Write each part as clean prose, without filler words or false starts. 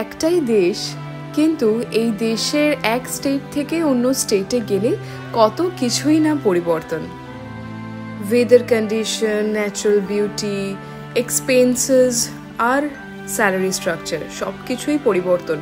একটাই দেশ, কিন্তু এই দেশের এক স্টেট থেকে অন্য স্টেটে গেলে কত কিছুই না পরিবর্তন। Weather condition, natural beauty, expenses আর স্যালারি স্ট্রাকচার সব কিছুই পরিবর্তন।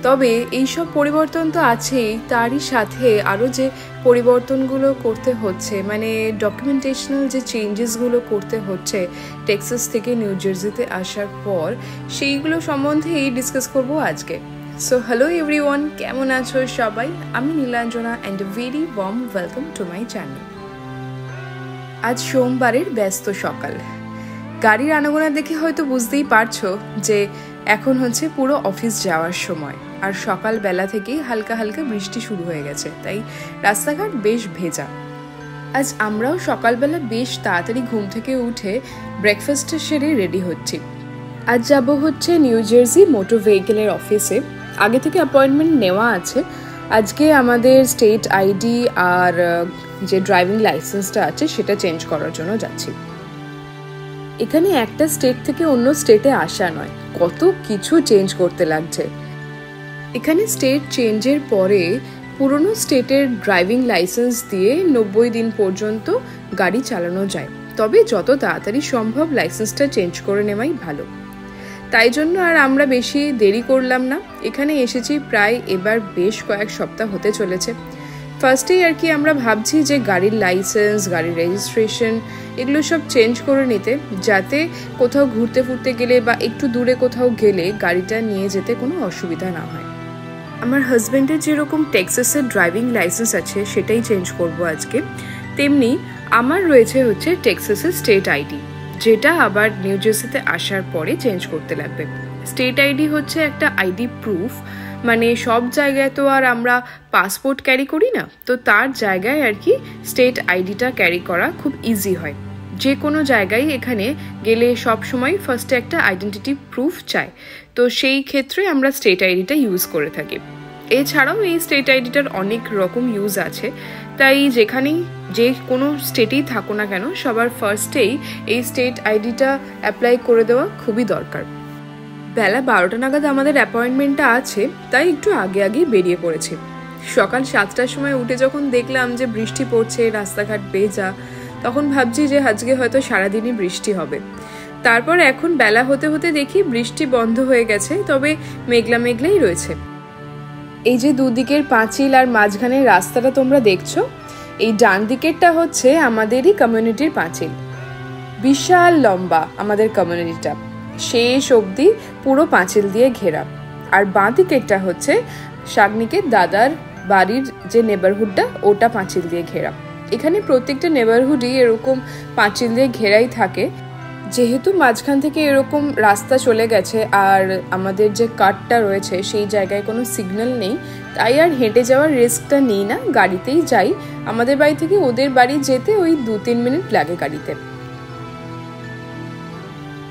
তবে এইসব পরিবর্তন তো আছেই, তারই সাথে আরও যে পরিবর্তনগুলো করতে হচ্ছে, মানে ডকুমেন্টেশনাল যে চেঞ্জেসগুলো করতে হচ্ছে টেক্সাস থেকে নিউ জার্সিতে আসার পর, সেইগুলো সম্বন্ধেই ডিসকাস করব আজকে। সো হ্যালো এভরিওয়ান, কেমন আছো সবাই? আমি Nilanjana and very warm welcome to my channel. আজ সোমবারের ব্যস্ত সকাল। গাড়ির আনাগোনা দেখে হয়তো বুঝতেই পারছো যে এখন হচ্ছে পুরো অফিস যাওয়ার সময়, আর সকালবেলা থেকেই হালকা হালকা বৃষ্টি শুরু হয়ে গেছে, তাই রাস্তাঘাট বেশ ভেজা। আজ আমরাও সকালবেলা বেশ তাড়াতাড়ি ঘুম থেকে উঠে ব্রেকফাস্ট সেরে রেডি হচ্ছি। আজ যাব হচ্ছে নিউ জার্সি মোটর ভেহিকেলের অফিসে। আগে থেকে অ্যাপয়েন্টমেন্ট নেওয়া আছে। আজকে আমাদের স্টেট আইডি আর যে ড্রাইভিং লাইসেন্সটা আছে সেটা চেঞ্জ করার জন্য যাচ্ছি। এখানে একটা স্টেট থেকে অন্য স্টেটে আসা নয়, কত কিছু চেঞ্জ করতে লাগছে। এখানে স্টেট চেঞ্জের পরে পুরনো স্টেটের ড্রাইভিং লাইসেন্স দিয়ে 90 দিন পর্যন্ত গাড়ি চালানো যায়, তবে যত তাড়াতাড়ি সম্ভব লাইসেন্সটা চেঞ্জ করে নেওয়াই ভালো। তাই জন্য আর আমরা বেশি দেরি করলাম না, এখানে এসেছি প্রায় এবার বেশ কয়েক সপ্তাহ হতে চলেছে। ফার্স্টেই আর কি আমরা ভাবছি যে গাড়ির লাইসেন্স, গাড়ির রেজিস্ট্রেশন এগুলো সব চেঞ্জ করে নিতে, যাতে কোথাও ঘুরতে ফুরতে গেলে বা একটু দূরে কোথাও গেলে গাড়িটা নিয়ে যেতে কোনো অসুবিধা না হয়। আমার হাজব্যান্ডের যেরকম টেক্সাসের ড্রাইভিং লাইসেন্স আছে সেটাই চেঞ্জ করব আজকে, তেমনি আমার রয়েছে হচ্ছে টেক্সাসের স্টেট আইডি, যেটা আবার নিউ জার্সিতে আসার পরে চেঞ্জ করতে লাগবে। স্টেট আইডি হচ্ছে একটা আইডি প্রুফ, মানে সব জায়গায় তো আর আমরা পাসপোর্ট ক্যারি করি না, তো তার জায়গায় আর কি স্টেট আইডিটা ক্যারি করা খুব ইজি হয়। যে কোনো জায়গায় এখানে গেলে সব সময় ফার্স্টে একটা আইডেন্টিটি প্রুফ চাই, তো সেই ক্ষেত্রে আমরা স্টেট আইডিটা ইউজ করে থাকি। এছাড়াও এই স্টেট আইডিটার অনেক রকম ইউজ আছে, তাই যেখানেই যে কোনো স্টেটেই থাকো না কেন সবার ফার্স্টেই এই স্টেট আইডিটা অ্যাপ্লাই করে দেওয়া খুবই দরকার। বেলা 12টা নাগাদ আমাদের অ্যাপয়েন্টমেন্টটা আছে, তাই একটু আগেই বেরিয়ে পড়েছি। সকাল 7টার সময় উঠে যখন দেখলাম যে বৃষ্টি পড়ছে, রাস্তাঘাট ভেজা, তখন ভাবছি যে আজকে হয়তো সারাদিনই বৃষ্টি হবে। তারপর এখন বেলা হতে হতে দেখি বৃষ্টি বন্ধ হয়ে গেছে, তবে মেঘলা মেঘলাই রয়েছে। এই যে দুদিকের পাঁচিল আর মাঝখানের রাস্তাটা তোমরা দেখছো, এই ডান দিকেরটা হচ্ছে আমাদেরই কমিউনিটির পাঁচিল। বিশাল লম্বা আমাদের কমিউনিটিটা, শেষ অবধি পুরো পাঁচিল দিয়ে ঘেরা। আর বাঁ দিকেরটা হচ্ছে শাগনিকের দাদার বাড়ির যে নেবারহুডটা, ওটা পাঁচিল দিয়ে ঘেরা। এখানে প্রত্যেকটা নেবারহুডই এরকম পাঁচিল দিয়ে ঘেরাই থাকে। যেহেতু মাঝখান থেকে এরকম রাস্তা চলে গেছে আর আমাদের যে কাটটা রয়েছে সেই জায়গায় কোনো সিগন্যাল নেই, তাই আর হেঁটে যাওয়ার রিস্কটা নিই না, গাড়িতেই যাই। আমাদের বাড়ি থেকে ওদের বাড়ি যেতে ওই 2-3 মিনিট লাগে গাড়িতে।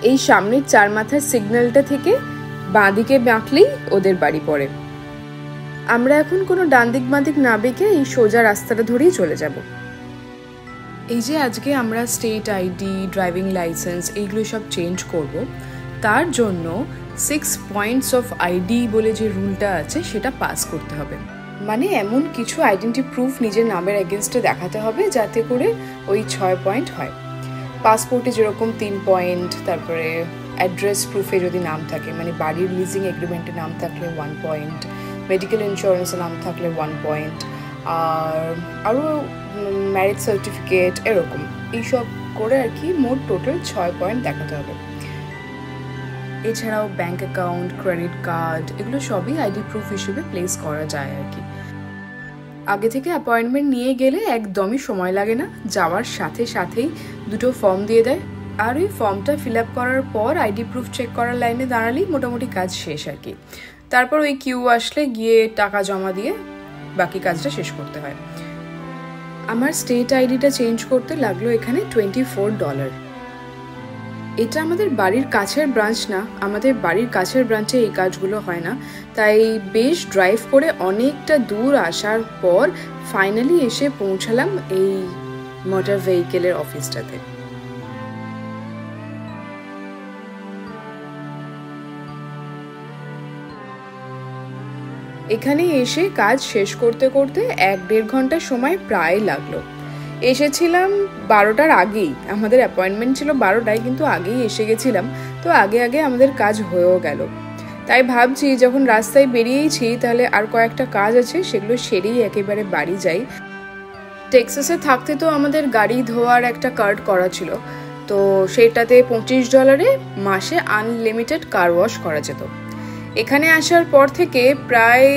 এই সামনের 4 মাথার সিগন্যালটা থেকে বাঁ দিকে বাঁকলেই ওদের বাড়ি পড়ে। আমরা এখন কোনো ডান দিক বাঁ দিক না বেঁকে এই সোজা রাস্তাটা ধরেই চলে যাব। এই যে আজকে আমরা স্টেট আইডি, ড্রাইভিং লাইসেন্স এইগুলো সব চেঞ্জ করব, তার জন্য 6 পয়েন্টস অফ আইডি বলে যে রুলটা আছে সেটা পাস করতে হবে। মানে এমন কিছু আইডেন্টি প্রুফ নিজের নামের এগেনস্টে দেখাতে হবে যাতে করে ওই 6 পয়েন্ট হয়। পাসপোর্টে যেরকম 3 পয়েন্ট, তারপরে অ্যাড্রেস প্রুফে যদি নাম থাকে, মানে বাড়ির লিজিং এগ্রিমেন্টে নাম থাকলে 1 পয়েন্ট, মেডিকেল ইন্স্যুরেন্সে নাম থাকলে 1 পয়েন্ট, আর আরও ম্যারেজ সার্টিফিকেট, এরকম এইসব করে আর কি মোট টোটাল 6 পয়েন্ট দেখাতে হবে। এছাড়াও ব্যাঙ্ক অ্যাকাউন্ট, ক্রেডিট কার্ড এগুলো সবই আইডি প্রুফ হিসেবে প্লেস করা যায় আর কি। আগে থেকে অ্যাপয়েন্টমেন্ট নিয়ে গেলে একদমই সময় লাগে না, যাওয়ার সাথে সাথেই 2টো ফর্ম দিয়ে দেয়, আর ওই ফর্মটা ফিল আপ করার পর আইডি প্রুফ চেক করার লাইনে দাঁড়ালেই মোটামুটি কাজ শেষ আর কি। তারপর ওই কিউ আসলে গিয়ে টাকা জমা দিয়ে বাকি কাজটা শেষ করতে হয়। আমার স্টেট আইডিটা চেঞ্জ করতে লাগলো এখানে $24। এটা আমাদের বাড়ির কাছের ব্রাঞ্চ না, আমাদের বাড়ির কাছের ব্রাঞ্চে এই কাজগুলো হয় না, তাই বেশ ড্রাইভ করে অনেকটা দূর আসার পর ফাইনালি এসে পৌঁছালাম এই মোটর ভেহিকেলের অফিসটাতে। এখানে এসে কাজ শেষ করতে করতে 1-1.5 ঘন্টা সময় প্রায় লাগলো। এসেছিলাম 12টার আগেই, আমাদের অ্যাপয়েন্টমেন্ট ছিল 12টায়, কিন্তু আগেই এসে গেছিলাম, তো আগে আগে আমাদের কাজ হয়েও গেল। তাই ভাবছি যখন রাস্তায় বেরিয়েইছি তাহলে আর কয়েকটা কাজ আছে, সেগুলো সেরেই একেবারে বাড়ি যাই। টেক্সাসে থাকতে তো আমাদের গাড়ি ধোয়ার একটা কার্ড করা ছিল, তো সেটাতে $25 মাসে আনলিমিটেড কার ওয়াশ করা যেত। এখানে আসার পর থেকে প্রায়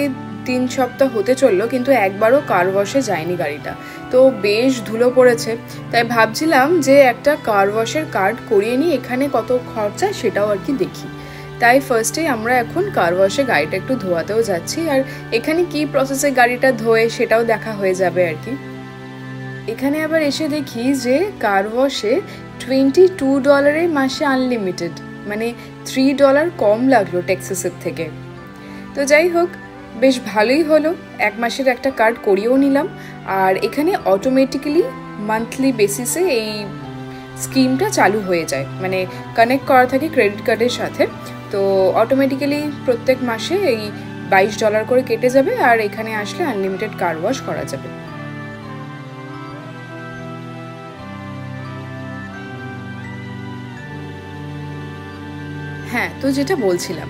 3 সপ্তাহ হতে চললো, কিন্তু একবারও কার ওয়াশে যায়নি গাড়িটা, তো বেশ ধুলো পড়েছে। তাই ভাবছিলাম যে একটা কার ওয়াশের কার্ড করিয়ে নিই, এখানে কত খরচা সেটাও আর কি দেখি। তাই ফার্স্টে আমরা এখন কার ওয়াশে গাড়িটা একটু ধোয়াতেও যাচ্ছি, আর এখানে কি প্রসেসে গাড়িটা ধোয়ে সেটাও দেখা হয়ে যাবে আর কি। এখানে আবার এসে দেখি যে কার ওয়াশে $22 মাসে আনলিমিটেড, মানে $3 কম লাগলো টেক্সাসের থেকে। তো যাই হোক, বেশ ভালোই হলো, 1 মাসের একটা কার্ড করিয়েও নিলাম। আর এখানে অটোমেটিক্যালি মান্থলি বেসিসে এই স্কিমটা চালু হয়ে যায়, মানে কানেক্ট করা থাকে ক্রেডিট কার্ডের সাথে, তো অটোমেটিক্যালি প্রত্যেক মাসে এই $22 করে কেটে যাবে, আর এখানে আসলে আনলিমিটেড কার ওয়াশ করা যাবে। হ্যাঁ, তো যেটা বলছিলাম,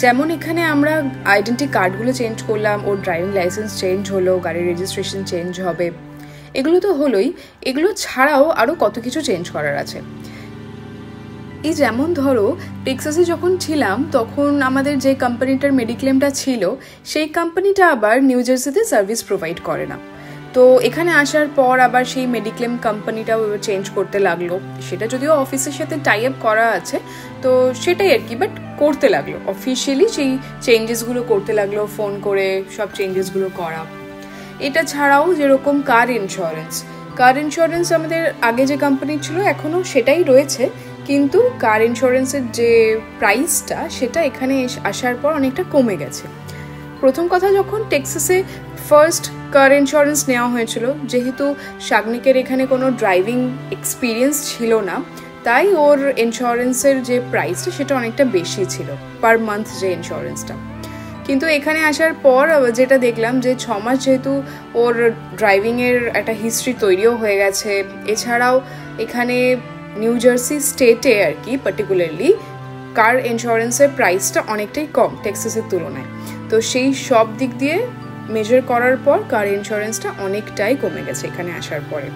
যেমন এখানে আমরা আইডেন্টি কার্ডগুলো চেঞ্জ করলাম, ওর ড্রাইভিং লাইসেন্স চেঞ্জ হলো, গাড়ির রেজিস্ট্রেশন চেঞ্জ হবে, এগুলো তো হলোই। এগুলো ছাড়াও আরও কত কিছু চেঞ্জ করার আছে। এই যেমন ধরো, টেক্সাসে যখন ছিলাম তখন আমাদের যে কোম্পানিটার মেডিক্লেমটা ছিল, সেই কোম্পানিটা আবার নিউ জার্সিতে সার্ভিস প্রোভাইড করে না। তো এখানে আসার পর আবার সেই মেডিক্লেম কোম্পানিটাও চেঞ্জ করতে লাগলো। সেটা যদিও অফিসের সাথে টাই আপ করা আছে, তো সেটাই আর কি, বাট করতে লাগলো অফিসিয়ালি, সেই চেঞ্জেসগুলো করতে লাগলো, ফোন করে সব চেঞ্জেসগুলো করা। এটা ছাড়াও যেরকম কার ইন্স্যুরেন্স আমাদের আগে যে কোম্পানি ছিল এখনও সেটাই রয়েছে, কিন্তু কার ইন্স্যুরেন্সের যে প্রাইসটা সেটা এখানে আসার পর অনেকটা কমে গেছে। প্রথম কথা, যখন টেক্সাসে ফার্স্ট কার ইন্স্যুরেন্স নেওয়া হয়েছিল, যেহেতু শাগনিকের এখানে কোনো ড্রাইভিং এক্সপিরিয়েন্স ছিল না, তাই ওর ইন্স্যুরেন্সের যে প্রাইসটা সেটা অনেকটা বেশি ছিল পার মান্থ যে ইন্স্যুরেন্সটা। কিন্তু এখানে আসার পর যেটা দেখলাম যে 6 মাস যেহেতু ওর ড্রাইভিংয়ের একটা হিস্ট্রি তৈরিও হয়ে গেছে, এছাড়াও এখানে নিউ জার্সি স্টেটে আর কি পার্টিকুলারলি কার ইন্স্যুরেন্সের প্রাইসটা অনেকটাই কম টেক্সাসের তুলনায়, তো সেই সব দিক দিয়ে মেজার করার পর কার ইন্স্যুরেন্সটা অনেকটাই কমে গেছে এখানে আসার পরে।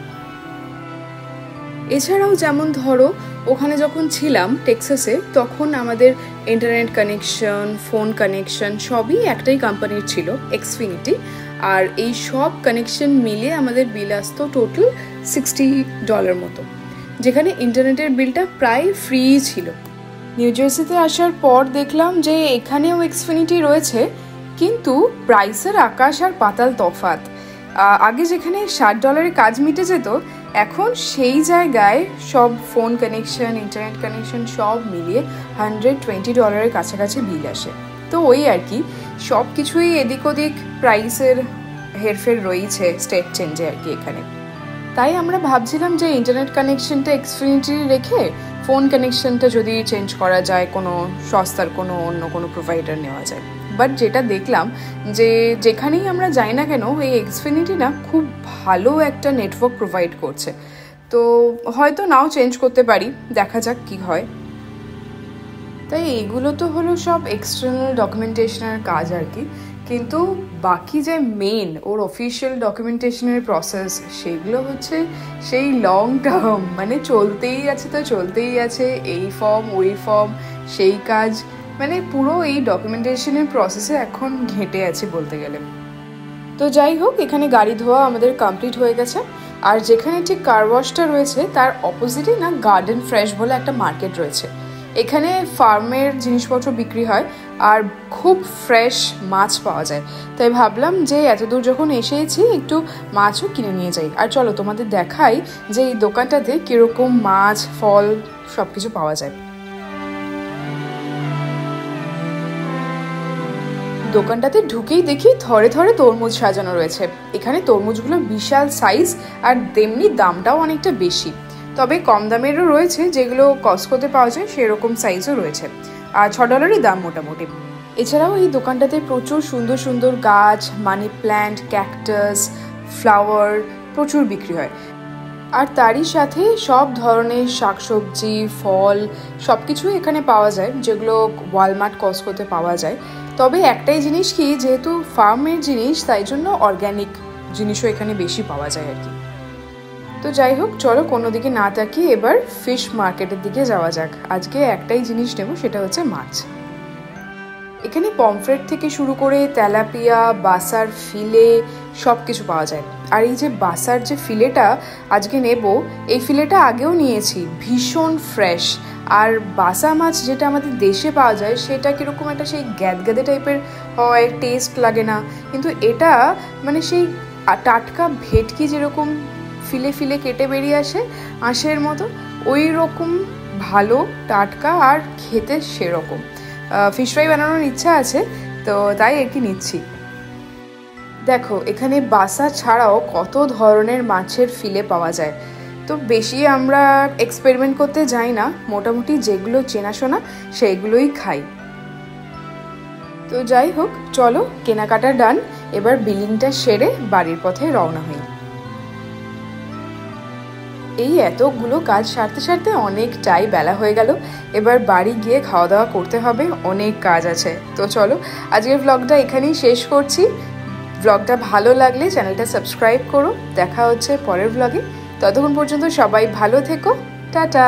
এছাড়াও যেমন ধরো, ওখানে যখন ছিলাম টেক্সাসে তখন আমাদের ইন্টারনেট কানেকশন, ফোন কানেকশন সবই একটাই কোম্পানির ছিল, এক্সফিনিটি, আর এই সব কানেকশন মিলিয়ে আমাদের বিল আসতো টোটাল $60 মতো, যেখানে ইন্টারনেটের বিলটা প্রায় ফ্রি ছিল। নিউ জার্সিতে আসার পর দেখলাম যে এখানেও এক্সফিনিটি রয়েছে, কিন্তু প্রাইসের আকাশ আর পাতাল তফাৎ। আগে যেখানে $60 কাজ মিটে যেত, এখন সেই জায়গায় সব ফোন কানেকশন, ইন্টারনেট কানেকশন সব মিলিয়ে $120 কাছাকাছি বিল আসে। তো ওই আর কি, সব কিছুই এদিক ওদিক প্রাইসের হেরফের রয়েছে স্টেট চেঞ্জে আর কি এখানে। তাই আমরা ভাবছিলাম যে ইন্টারনেট কানেকশনটা এক্সফিনিটি রেখে ফোন কানেকশনটা যদি চেঞ্জ করা যায়, কোনো সস্তার কোনো অন্য কোনো প্রোভাইডার নেওয়া যায়। বাট যেটা দেখলাম যে যেখানেই আমরা যাই না কেন, এই এক্সফিনিটি না খুব ভালো একটা নেটওয়ার্ক প্রোভাইড করছে, তো হয়তো নাও চেঞ্জ করতে পারি, দেখা যাক কি হয়। তাই এইগুলো তো হলো সব এক্সটার্নাল ডকুমেন্টেশনের কাজ আর কি, কিন্তু বাকি যে মেন ওর অফিসিয়াল ডকুমেন্টেশনের প্রসেস, সেগুলো হচ্ছে সেই লং টার্ম, মানে চলতেই আছে তো চলতেই আছে, এই ফর্ম ওই ফর্ম সেই কাজ, মানে পুরো এই ডকুমেন্টেশনের প্রসেসে এখন ঘেঁটে আছে বলতে গেলে। তো যাই হোক, এখানে গাড়ি ধোয়া আমাদের কমপ্লিট হয়ে গেছে, আর যেখানে ঠিক কার ওয়াশটা রয়েছে তার অপোজিটে না গার্ডেন ফ্রেশ বলে একটা মার্কেট রয়েছে। এখানে ফার্মের জিনিসপত্র বিক্রি হয় আর খুব ফ্রেশ মাছ পাওয়া যায়, তাই ভাবলাম যে এতদূর যখন এসেছি একটু মাছও কিনে নিয়ে যাই। আর চলো তোমাদের দেখাই যে এই দোকানটাতে কীরকম মাছ, ফল সব কিছু পাওয়া যায়। দোকানটাতে ঢুকেই দেখি থরে থরে তরমুজ সাজানো রয়েছে। এখানে তরমুজগুলো বিশাল সাইজ আর তেমনি দামটাও অনেকটা বেশি, তবে কম দামেরও রয়েছে, যেগুলো কস্টকোতে পাওয়া যায় সেরকম সাইজও রয়েছে, আর $6 দাম মোটামুটি। এছাড়াও এই দোকানটাতে প্রচুর সুন্দর সুন্দর গাছ, মানি প্ল্যান্ট, ক্যাকটাস, ফ্লাওয়ার প্রচুর বিক্রি হয়। আর তারই সাথে সব ধরনের শাকসবজি, ফল সব কিছুই এখানে পাওয়া যায়, যেগুলো ওয়ালমার্ট, কস্টকোতে পাওয়া যায়। তবে একটাই জিনিস কি, যেহেতু ফার্মের জিনিস তাই জন্য অর্গ্যানিক জিনিসও এখানে বেশি পাওয়া যায় আর কি। তো যাই হোক, চলো কোনো দিকে না তাকিয়ে এবার ফিশ মার্কেটের দিকে যাওয়া যাক। আজকে একটাই জিনিস নেব, সেটা হচ্ছে মাছ। এখানে পমফ্রেট থেকে শুরু করে তেলাপিয়া, বাসার ফিলে সব কিছু পাওয়া যায়। আর এই যে বাসার যে ফিলেটা আজকে নেব, এই ফিলেটা আগেও নিয়েছি, ভীষণ ফ্রেশ। আর বাসা মাছ যেটা আমাদের দেশে পাওয়া যায় সেটা কীরকম একটা সেই গ্যাদগ্যাদে টাইপের হয়, টেস্ট লাগে না। কিন্তু এটা মানে সেই টাটকা ভেটকি যেরকম ফিলে ফিলে কেটে বেরিয়ে আসে আঁশের মতো, ওই রকম ভালো, টাটকা, আর খেতে সেরকম। ফিশ ফ্রাই বানানোর ইচ্ছা আছে, তো তাই আর কি নিচ্ছি। দেখো, এখানে বাসা ছাড়াও কত ধরনের মাছের ফিলে পাওয়া যায়। তো বেশি আমরা এক্সপেরিমেন্ট করতে যাই না, মোটামুটি যেগুলো চেনাশোনা সেইগুলোই খাই। তো যাই হোক, চলো কেনাকাটা ডান, এবার বিলিংটা সেরে বাড়ির পথে রওনা হই। এই এতগুলো কাজ সারতে সারতে অনেকটাই বেলা হয়ে গেল। এবার বাড়ি গিয়ে খাওয়া দাওয়া করতে হবে, অনেক কাজ আছে। তো চলো আজকের ভ্লগটা এখানেই শেষ করছি। ভ্লগটা ভালো লাগলে চ্যানেলটা সাবস্ক্রাইব করো। দেখা হচ্ছে পরের ভ্লগে। ততক্ষণ পর্যন্ত সবাই ভালো থেকো, টাটা।